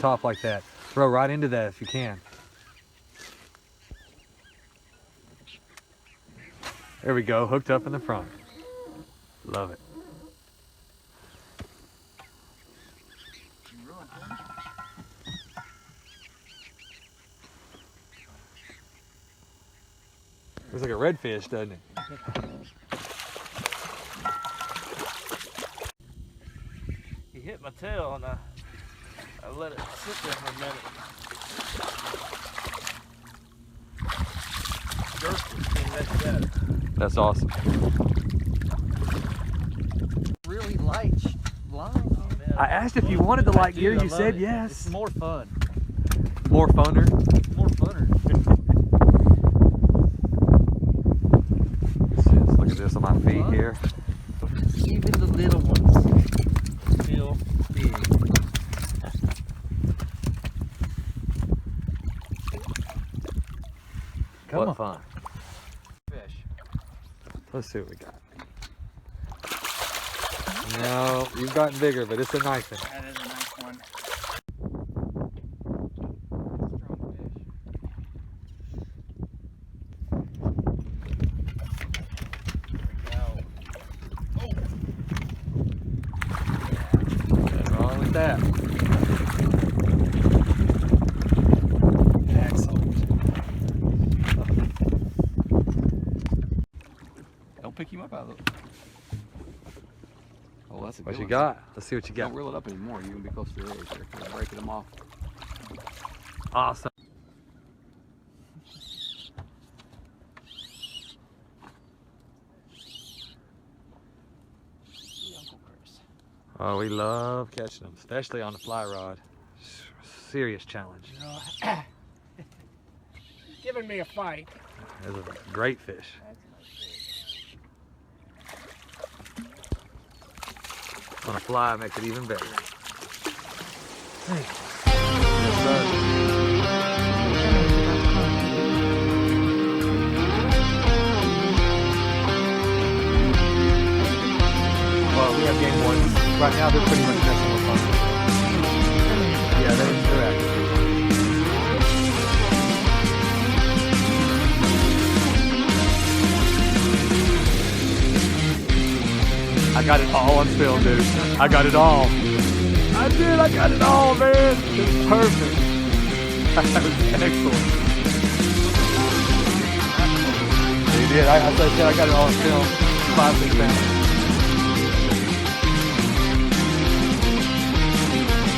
top like that. Throw right into that if you can. There we go, hooked up in the front. Love it. Looks like a redfish, doesn't it? He hit my tail and I let it sit there for a minute. Jerked it and let it go. That's awesome. Really light line. Oh, man. I asked if you wanted the light I do, gear, I you love said it. yes. It's more fun. More funner. More funner. Let's look at this on my feet here. Even the little ones feel big. Come on. on. Fun. Fish. Let's see what we got. No, you've gotten bigger, but it's a nice one. That is a nice one. Nothing wrong with that. Excellent. Don't pick him up out of the... Oh, that's a good What you one. got? Let's see what you Don't got. reel it up anymore. You're going to be close to your edge there. You're breaking them off. Awesome. Oh, we love catching them, especially on the fly rod. Serious challenge. Giving me a fight. That's a great fish. On a fly, makes it even better. Hey. Yes, sir. Well, we have game one. Right now, they're pretty much messing with fun. Yeah, they're active. I got it all on film, dude. I got it all. I did, I got it all, man. It's perfect. That was excellent. You did, I said I got it all on film. 5, 6 pounds.